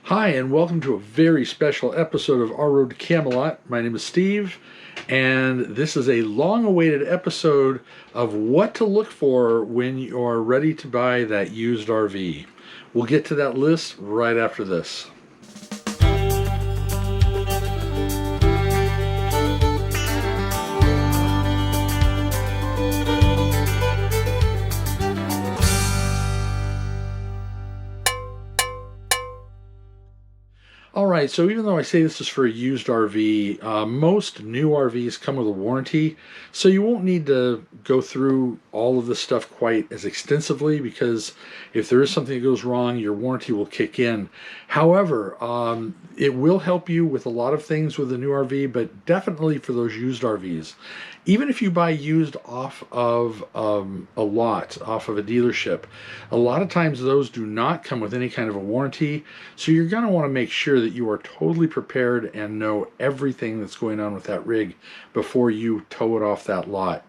Hi, and welcome to a very special episode of Our Road to Camelot. My name is Steve, and this is a long-awaited episode of what to look for when you are ready to buy that used RV. We'll get to that list right after this. Alright, so even though I say this is for a used RV, most new RVs come with a warranty, so you won't need to go through all of this stuff quite as extensively, because if there is something that goes wrong, your warranty will kick in. However, it will help you with a lot of things with the new RV, but definitely for those used RVs. Even if you buy used off of a lot, off of a dealership, a lot of times those do not come with any kind of a warranty, so you're going to want to make sure that you are totally prepared and know everything that's going on with that rig before you tow it off that lot.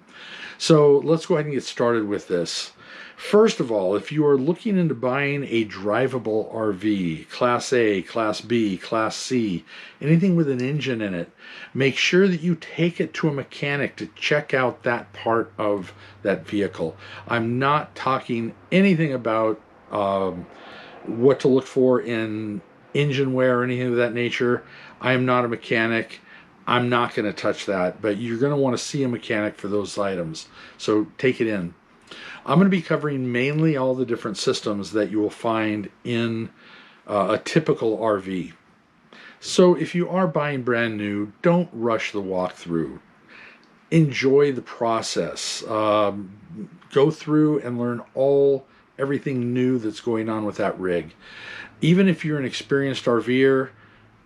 So let's go ahead and get started with this. First of all, if you are looking into buying a drivable RV, Class A, Class B, Class C, anything with an engine in it, make sure that you take it to a mechanic to check out that part of that vehicle. I'm not talking anything about what to look for in engine wear or anything of that nature. I am not a mechanic. I'm not going to touch that, but you're going to want to see a mechanic for those items. So take it in. I'm going to be covering mainly all the different systems that you will find in a typical RV. So if you are buying brand new, don't rush the walkthrough. Enjoy the process. Go through and learn everything new that's going on with that rig. Even if you're an experienced RVer,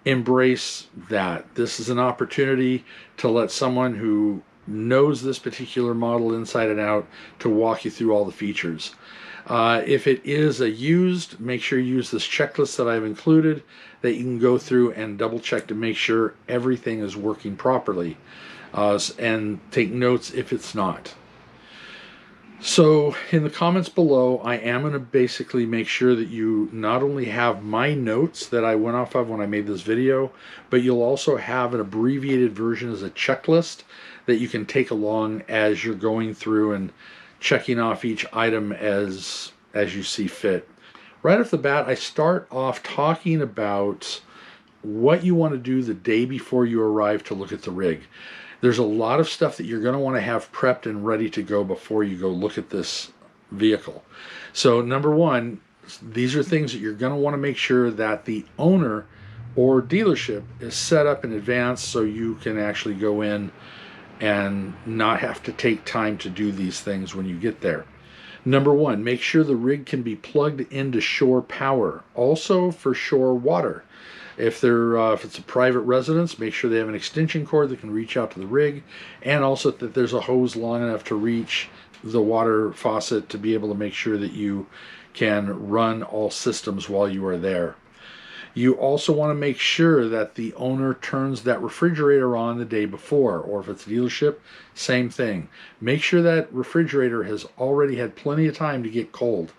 embrace that. This is an opportunity to let someone who knows this particular model inside and out to walk you through all the features. If it is a used, make sure you use this checklist that I've included that you can go through and double check to make sure everything is working properly, and take notes if it's not. So in the comments below, I am going to basically make sure that you not only have my notes that I went off of when I made this video, but you'll also have an abbreviated version as a checklist that you can take along as you're going through and checking off each item as you see fit. Right off the bat, I start off talking about what you want to do the day before you arrive to look at the rig. There's a lot of stuff that you're going to want to have prepped and ready to go before you go look at this vehicle. So number one, these are things that you're going to want to make sure that the owner or dealership is set up in advance so you can actually go in and not have to take time to do these things when you get there. Number one, make sure the rig can be plugged into shore power. Also for shore water. If it's a private residence, make sure they have an extension cord that can reach out to the rig, and also that there's a hose long enough to reach the water faucet to be able to make sure that you can run all systems while you are there. You also want to make sure that the owner turns that refrigerator on the day before, or if it's a dealership, same thing. Make sure that refrigerator has already had plenty of time to get cold.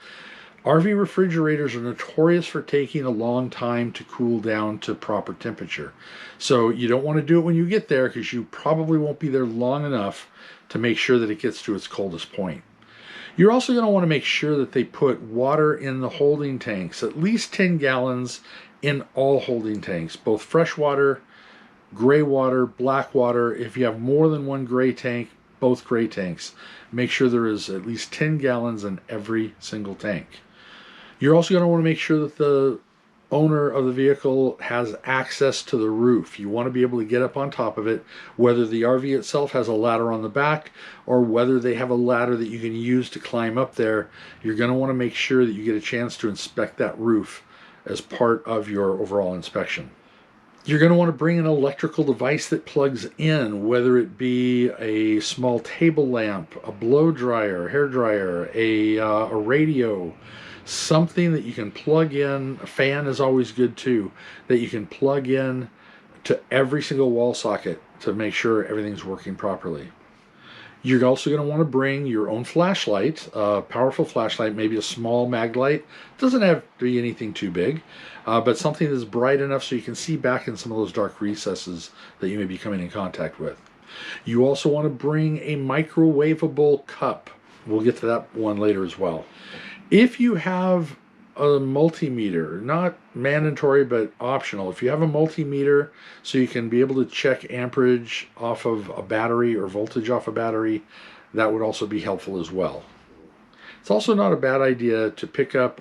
RV refrigerators are notorious for taking a long time to cool down to proper temperature. So you don't want to do it when you get there, because you probably won't be there long enough to make sure that it gets to its coldest point. You're also going to want to make sure that they put water in the holding tanks, at least 10 gallons in all holding tanks, both fresh water, gray water, black water. If you have more than one gray tank, both gray tanks. Make sure there is at least 10 gallons in every single tank. You're also going to want to make sure that the owner of the vehicle has access to the roof. You want to be able to get up on top of it, whether the RV itself has a ladder on the back or whether they have a ladder that you can use to climb up there. You're going to want to make sure that you get a chance to inspect that roof as part of your overall inspection. You're going to want to bring an electrical device that plugs in, whether it be a small table lamp, a blow dryer, hair dryer, a radio, something that you can plug in. A fan is always good too, that you can plug in to every single wall socket to make sure everything's working properly. You're also going to want to bring your own flashlight, a powerful flashlight, maybe a small mag light. Doesn't have to be anything too big, but something that's bright enough so you can see back in some of those dark recesses that you may be coming in contact with. You also want to bring a microwavable cup. We'll get to that one later as well. If you have a multimeter, not mandatory but optional, if you have a multimeter so you can be able to check amperage off of a battery or voltage off a battery, that would also be helpful as well. It's also not a bad idea to pick up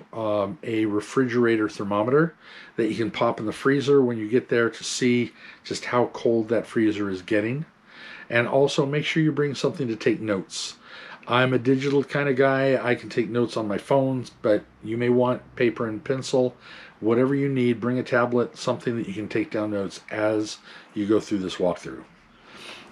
a refrigerator thermometer that you can pop in the freezer when you get there to see just how cold that freezer is getting. And also make sure you bring something to take notes. I'm a digital kind of guy. I can take notes on my phone, but you may want paper and pencil. Whatever you need, bring a tablet, something that you can take down notes as you go through this walkthrough.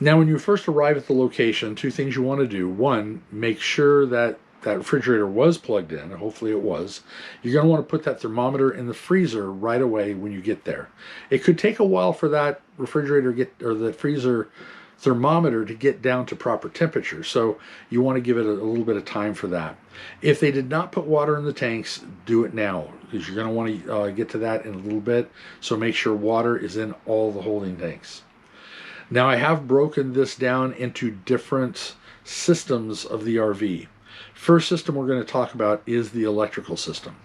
Now, when you first arrive at the location, two things you want to do. One, make sure that that refrigerator was plugged in. Hopefully it was. You're going to want to put that thermometer in the freezer right away when you get there. It could take a while for that the freezer thermometer to get down to proper temperature, so you want to give it a little bit of time for that. If they did not put water in the tanks, do it now, because you're going to want to get to that in a little bit, so make sure water is in all the holding tanks. Now, I have broken this down into different systems of the RV. First system we're going to talk about is the electrical system.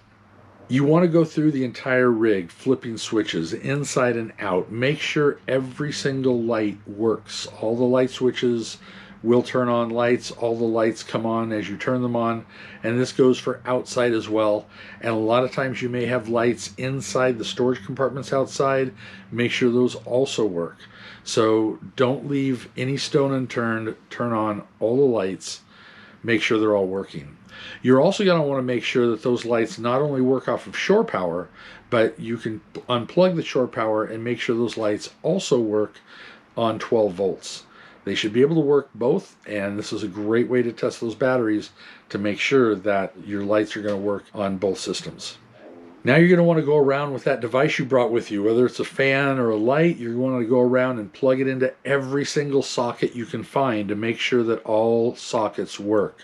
You want to go through the entire rig, flipping switches inside and out. Make sure every single light works. All the light switches will turn on lights. All the lights come on as you turn them on. And this goes for outside as well. And a lot of times you may have lights inside the storage compartments outside. Make sure those also work. So don't leave any stone unturned. Turn on all the lights. Make sure they're all working. You're also going to want to make sure that those lights not only work off of shore power, but you can unplug the shore power and make sure those lights also work on 12 volts. They should be able to work both, and this is a great way to test those batteries to make sure that your lights are going to work on both systems. Now you're going to want to go around with that device you brought with you, whether it's a fan or a light. You're going to go around and plug it into every single socket you can find to make sure that all sockets work.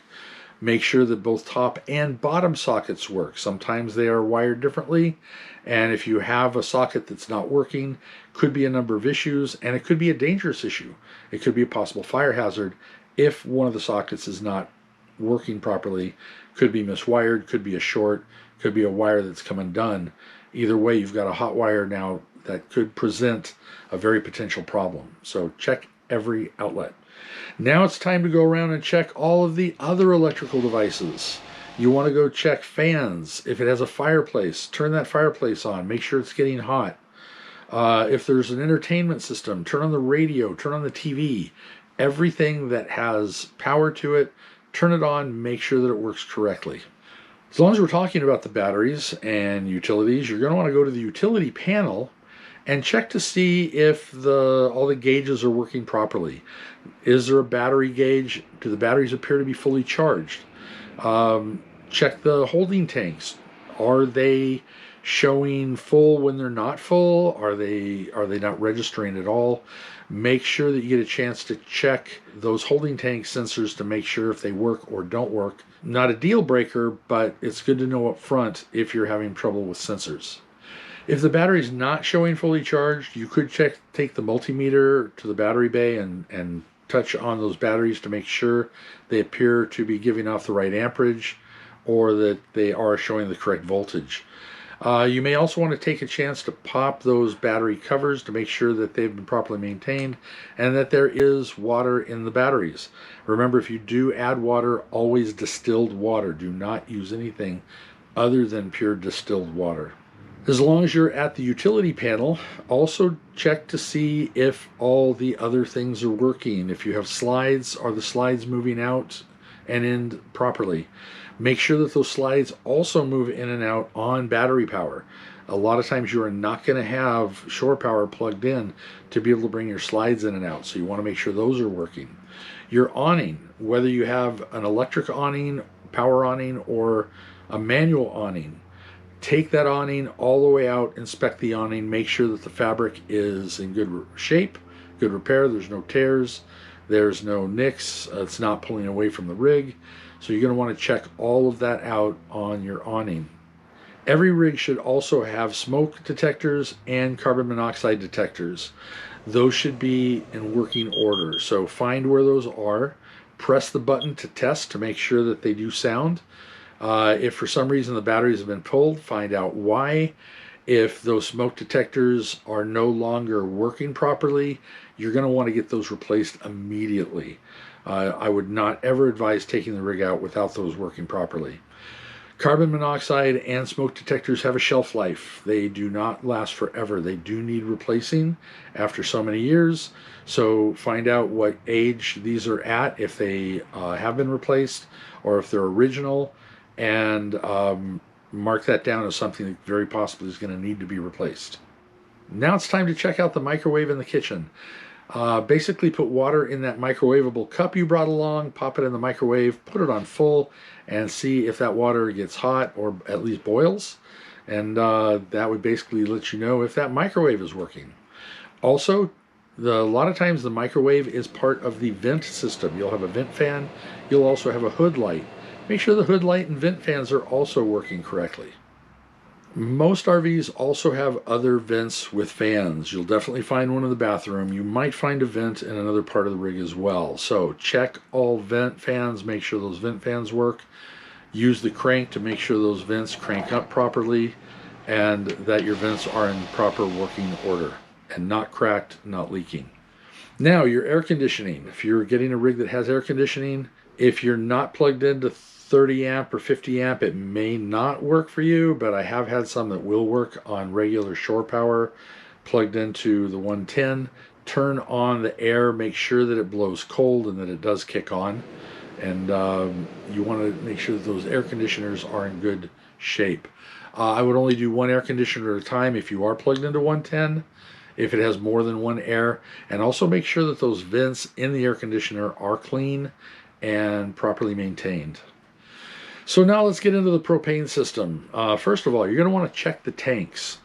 Make sure that both top and bottom sockets work. Sometimes they are wired differently, and if you have a socket that's not working, could be a number of issues, and it could be a dangerous issue. It could be a possible fire hazard if one of the sockets is not working properly. Could be miswired, could be a short, could be a wire that's come undone. Either way, you've got a hot wire now that could present a very potential problem. So check every outlet. Now it's time to go around and check all of the other electrical devices. You want to go check fans. If it has a fireplace, turn that fireplace on. Make sure it's getting hot. If there's an entertainment system, turn on the radio, turn on the TV. Everything that has power to it, turn it on. Make sure that it works correctly. As long as we're talking about the batteries and utilities, you're going to want to go to the utility panel and check to see if all the gauges are working properly. Is there a battery gauge? Do the batteries appear to be fully charged? Check the holding tanks. Are they showing full when they're not full? Are they not registering at all? Make sure that you get a chance to check those holding tank sensors to make sure if they work or don't work. Not a deal breaker, but it's good to know up front if you're having trouble with sensors. If the battery is not showing fully charged, you could take the multimeter to the battery bay and touch on those batteries to make sure they appear to be giving off the right amperage or that they are showing the correct voltage. You may also want to take a chance to pop those battery covers to make sure that they've been properly maintained and that there is water in the batteries. Remember, if you do add water, always distilled water. Do not use anything other than pure distilled water. As long as you're at the utility panel, also check to see if all the other things are working. If you have slides, are the slides moving out and in properly? Make sure that those slides also move in and out on battery power. A lot of times you are not going to have shore power plugged in to be able to bring your slides in and out, so you want to make sure those are working. Your awning, whether you have an electric awning, power awning, or a manual awning, take that awning all the way out, inspect the awning, make sure that the fabric is in good shape, good repair, there's no tears, there's no nicks, it's not pulling away from the rig. So you're going to want to check all of that out on your awning. Every rig should also have smoke detectors and carbon monoxide detectors. Those should be in working order. So find where those are, press the button to test to make sure that they do sound. If for some reason the batteries have been pulled, find out why. If those smoke detectors are no longer working properly, you're going to want to get those replaced immediately. I would not ever advise taking the rig out without those working properly. Carbon monoxide and smoke detectors have a shelf life. They do not last forever. They do need replacing after so many years. So find out what age these are at, if they have been replaced or if they're original, and mark that down as something that very possibly is going to need to be replaced. Now it's time to check out the microwave in the kitchen. Basically put water in that microwavable cup you brought along, pop it in the microwave, put it on full, and see if that water gets hot or at least boils. And that would basically let you know if that microwave is working. Also, a lot of times the microwave is part of the vent system. You'll have a vent fan. You'll also have a hood light. Make sure the hood light and vent fans are also working correctly. Most RVs also have other vents with fans. You'll definitely find one in the bathroom. You might find a vent in another part of the rig as well. So check all vent fans, make sure those vent fans work. Use the crank to make sure those vents crank up properly and that your vents are in proper working order and not cracked, not leaking. Now, your air conditioning. If you're getting a rig that has air conditioning, if you're not plugged into 30 amp or 50 amp, it may not work for you, but I have had some that will work on regular shore power plugged into the 110. Turn on the air, make sure that it blows cold and that it does kick on. And you want to make sure that those air conditioners are in good shape. I would only do one air conditioner at a time if you are plugged into 110, if it has more than one air. And also make sure that those vents in the air conditioner are clean and properly maintained. So now let's get into the propane system. First of all, you're going to want to check the tanks.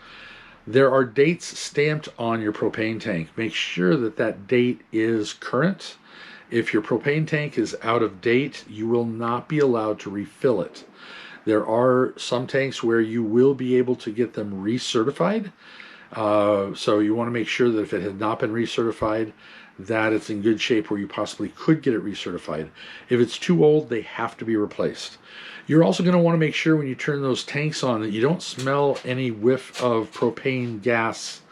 There are dates stamped on your propane tank. Make sure that that date is current. If your propane tank is out of date, you will not be allowed to refill it. There are some tanks where you will be able to get them recertified. So you want to make sure that if it had not been recertified, that it's in good shape where you possibly could get it recertified. If it's too old, they have to be replaced. You're also going to want to make sure when you turn those tanks on that you don't smell any whiff of propane gas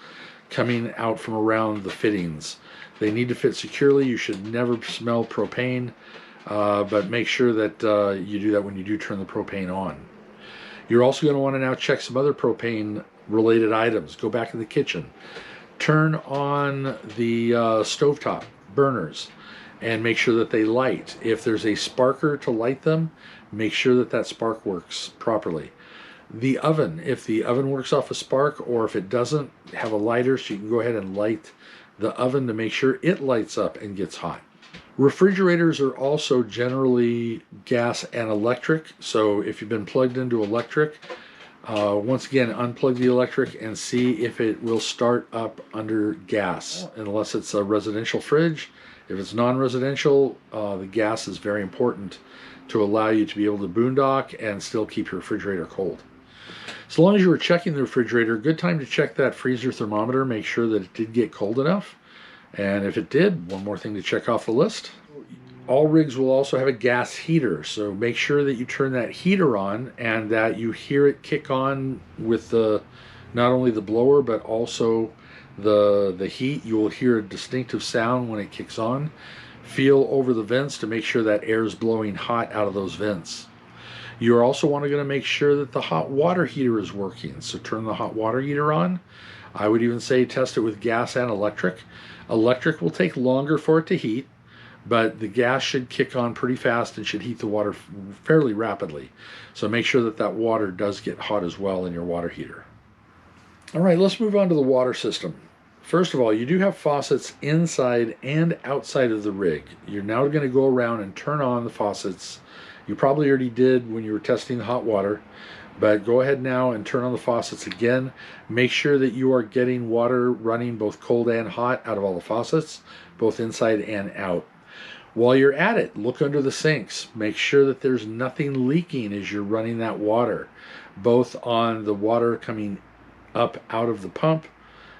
coming out from around the fittings. They need to fit securely. You should never smell propane, but make sure that you do that when you do turn the propane on. You're also going to want to now check some other propane related items. Go back in the kitchen. Turn on the stovetop burners and make sure that they light. If there's a sparker to light them, make sure that that spark works properly. The oven, if the oven works off a spark or if it doesn't, have a lighter so you can go ahead and light the oven to make sure it lights up and gets hot. Refrigerators are also generally gas and electric, so if you've been plugged into electric, once again, unplug the electric and see if it will start up under gas, unless it's a residential fridge. If it's non-residential, the gas is very important to allow you to be able to boondock and still keep your refrigerator cold. So long as you were checking the refrigerator, good time to check that freezer thermometer, make sure that it did get cold enough. And if it did, one more thing to check off the list. All rigs will also have a gas heater, so make sure that you turn that heater on and that you hear it kick on with the not only the blower but also the heat. You will hear a distinctive sound when it kicks on. Feel over the vents to make sure that air is blowing hot out of those vents. You're also going to make sure that the hot water heater is working, so turn the hot water heater on. I would even say test it with gas and electric. Electric will take longer for it to heat, but the gas should kick on pretty fast and should heat the water fairly rapidly. So make sure that that water does get hot as well in your water heater. All right, let's move on to the water system. First of all, you do have faucets inside and outside of the rig. You're now going to go around and turn on the faucets. You probably already did when you were testing the hot water, but go ahead now and turn on the faucets again. Make sure that you are getting water running both cold and hot out of all the faucets, both inside and out. While you're at it, look under the sinks. Make sure that there's nothing leaking as you're running that water, both on the water coming up out of the pump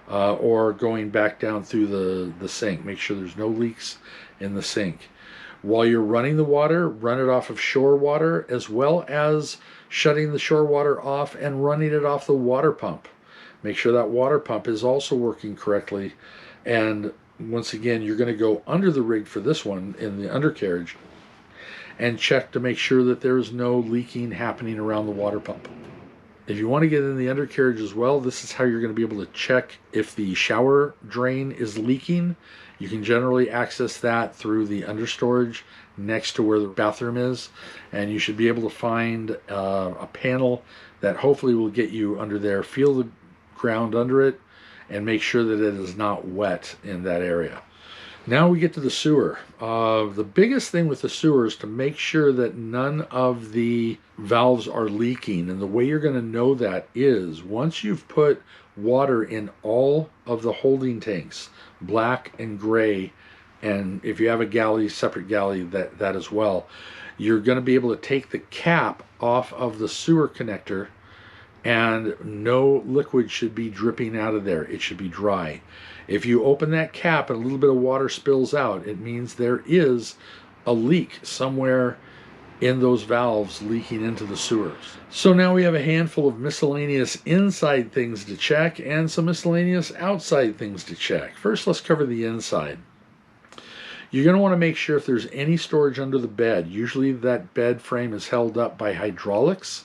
or going back down through the sink. Make sure there's no leaks in the sink. While you're running the water, run it off of shore water, as well as shutting the shore water off and running it off the water pump. Make sure that water pump is also working correctly. And once again, you're going to go under the rig for this one in the undercarriage and check to make sure that there's no leaking happening around the water pump. If you want to get in the undercarriage as well, this is how you're going to be able to check if the shower drain is leaking. You can generally access that through the understorage next to where the bathroom is, and you should be able to find a panel that hopefully will get you under there. Feel the ground under it and make sure that it is not wet in that area. Now we get to the sewer. The biggest thing with the sewer is to make sure that none of the valves are leaking. And the way you're going to know that is once you've put water in all of the holding tanks, black and gray, and if you have a galley, separate galley, that as well, you're going to be able to take the cap off of the sewer connector, and no liquid should be dripping out of there. It should be dry. If you open that cap and a little bit of water spills out, it means there is a leak somewhere in those valves leaking into the sewers. So now we have a handful of miscellaneous inside things to check and some miscellaneous outside things to check. First, let's cover the inside. You're going to want to make sure if there's any storage under the bed. Usually that bed frame is held up by hydraulics.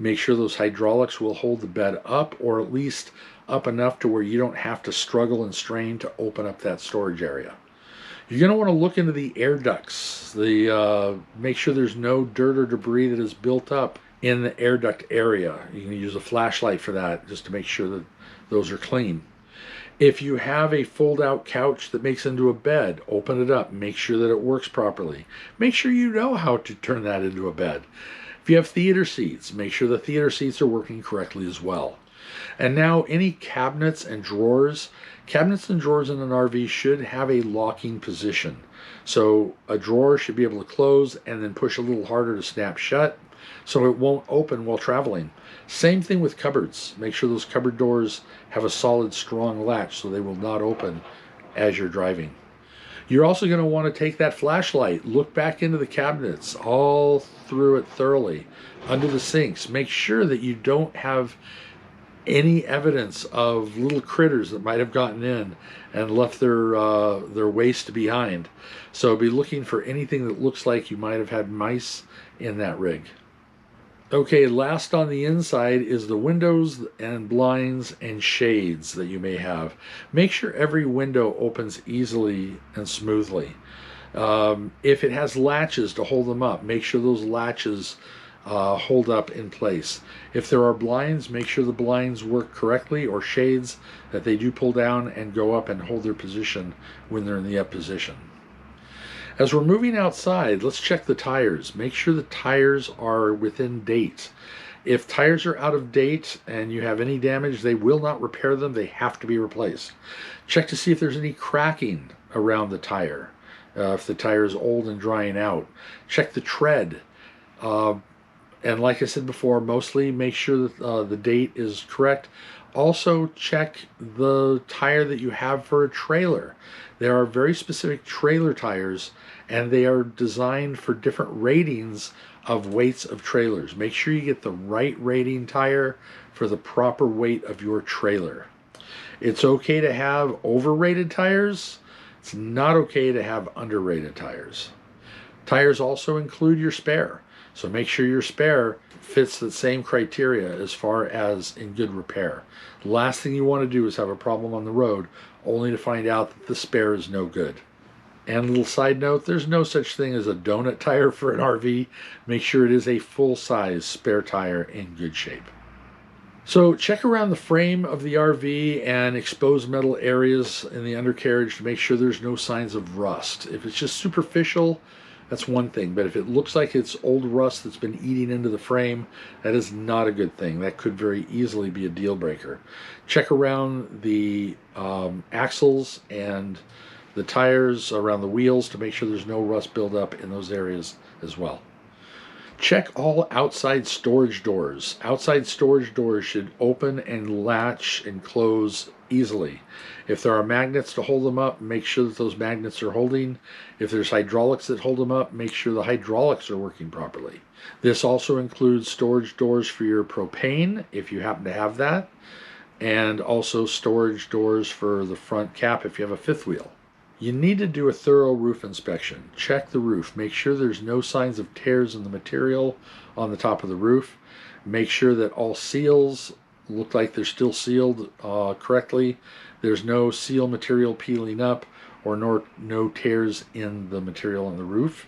Make sure those hydraulics will hold the bed up, or at least up enough to where you don't have to struggle and strain to open up that storage area. You're going to want to look into the air ducts. Make sure there's no dirt or debris that is built up in the air duct area. You can use a flashlight for that just to make sure that those are clean. If you have a fold-out couch that makes into a bed, open it up. Make sure that it works properly. Make sure you know how to turn that into a bed. If you have theater seats, make sure the theater seats are working correctly as well. And now any cabinets and drawers. Cabinets and drawers in an RV should have a locking position. So a drawer should be able to close and then push a little harder to snap shut so it won't open while traveling. Same thing with cupboards. Make sure those cupboard doors have a solid, strong latch so they will not open as you're driving. You're also going to want to take that flashlight, look back into the cabinets, all through it thoroughly, under the sinks. Make sure that you don't have any evidence of little critters that might have gotten in and left their waste behind. So be looking for anything that looks like you might have had mice in that rig. Okay, last on the inside is the windows and blinds and shades that you may have. Make sure every window opens easily and smoothly. If it has latches to hold them up, make sure those latches hold up in place. If there are blinds, make sure the blinds work correctly, or shades that they do pull down and go up and hold their position when they're in the up position. As we're moving outside, let's check the tires. Make sure the tires are within date. If tires are out of date and you have any damage, they will not repair them. They have to be replaced. Check to see if there's any cracking around the tire. If the tire is old and drying out. Check the tread. And like I said before, mostly make sure that the date is correct. Also check the tire that you have for a trailer. There are very specific trailer tires, and they are designed for different ratings of weights of trailers. Make sure you get the right rating tire for the proper weight of your trailer. It's okay to have overrated tires. It's not okay to have underrated tires. Tires also include your spare. So make sure your spare fits the same criteria as far as in good repair. The last thing you want to do is have a problem on the road only to find out that the spare is no good. And a little side note, there's no such thing as a donut tire for an RV. Make sure it is a full-size spare tire in good shape. So check around the frame of the RV and exposed metal areas in the undercarriage to make sure there's no signs of rust. If it's just superficial, that's one thing, but if it looks like it's old rust that's been eating into the frame, that is not a good thing. That could very easily be a deal breaker. Check around the axles and the tires, around the wheels, to make sure there's no rust buildup in those areas as well. Check all outside storage doors. Outside storage doors should open and latch and close easily. If there are magnets to hold them up, make sure that those magnets are holding. If there's hydraulics that hold them up, make sure the hydraulics are working properly. This also includes storage doors for your propane, if you happen to have that, and also storage doors for the front cap if you have a fifth wheel. You need to do a thorough roof inspection. Check the roof. Make sure there's no signs of tears in the material on the top of the roof. Make sure that all seals look like they're still sealed correctly. There's no seal material peeling up or no tears in the material on the roof.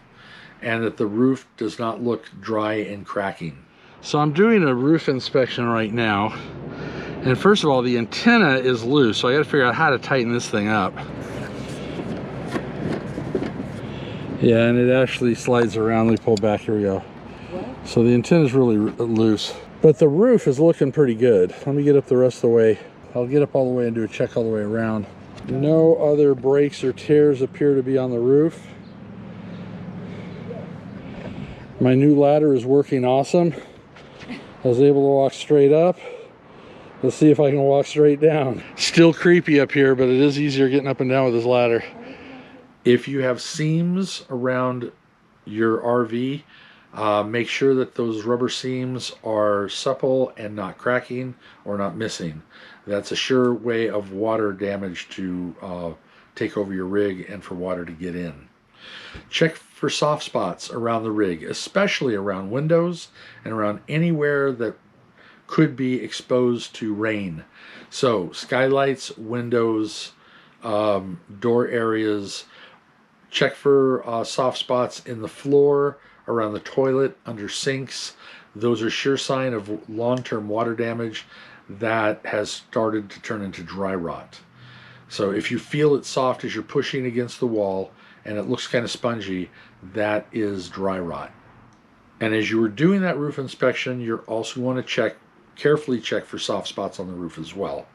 And that the roof does not look dry and cracking. So I'm doing a roof inspection right now. And first of all, the antenna is loose, so I got to figure out how to tighten this thing up. Yeah, and it actually slides around. Let me pull back. Here we go. What? So the antenna is really loose, but the roof is looking pretty good. Let me get up the rest of the way. I'll get up all the way and do a check all the way around. No other breaks or tears appear to be on the roof. My new ladder is working awesome. I was able to walk straight up. Let's see if I can walk straight down. Still creepy up here, but it is easier getting up and down with this ladder. If you have seams around your RV, make sure that those rubber seams are supple and not cracking or not missing. That's a sure way of water damage to take over your rig and for water to get in. Check for soft spots around the rig, especially around windows and around anywhere that could be exposed to rain. So skylights, windows, door areas. Check for soft spots in the floor, around the toilet, under sinks. Those are sure sign of long-term water damage that has started to turn into dry rot. So if you feel it soft as you're pushing against the wall and it looks kind of spongy, that is dry rot. And as you were doing that roof inspection, you're also going to carefully check for soft spots on the roof as well.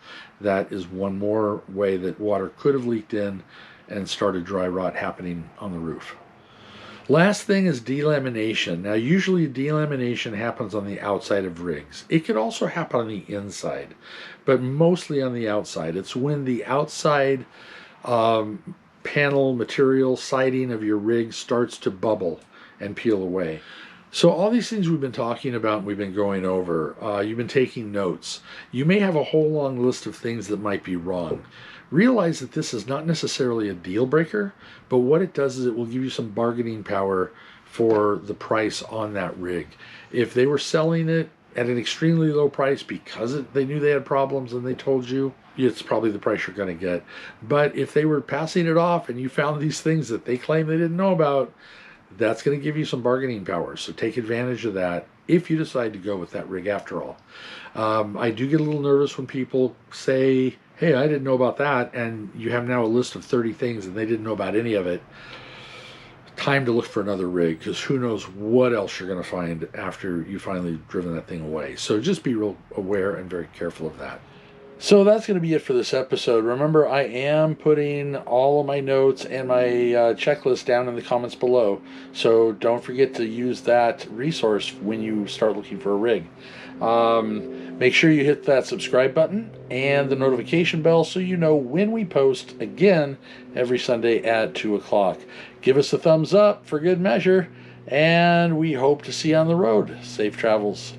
That is one more way that water could have leaked in and started dry rot happening on the roof. Last thing is delamination. Now usually delamination happens on the outside of rigs. It could also happen on the inside, but mostly on the outside. It's when the outside panel material siding of your rig starts to bubble and peel away. So all these things we've been talking about and we've been going over, you've been taking notes. You may have a whole long list of things that might be wrong. Realize that this is not necessarily a deal breaker, but what it does is it will give you some bargaining power for the price on that rig. If they were selling it at an extremely low price because they knew they had problems and they told you, it's probably the price you're going to get. But if they were passing it off and you found these things that they claim they didn't know about, that's going to give you some bargaining power. So take advantage of that if you decide to go with that rig after all. I do get a little nervous when people say, hey, I didn't know about that, and you have now a list of 30 things and they didn't know about any of it. Time to look for another rig, because who knows what else you're going to find after you finally driven that thing away. So just be real aware and very careful of that. So that's going to be it for this episode. Remember, I am putting all of my notes and my checklist down in the comments below. So don't forget to use that resource when you start looking for a rig. Make sure you hit that subscribe button and the notification bell so you know when we post again every Sunday at 2 o'clock. Give us a thumbs up for good measure, and we hope to see you on the road. Safe travels.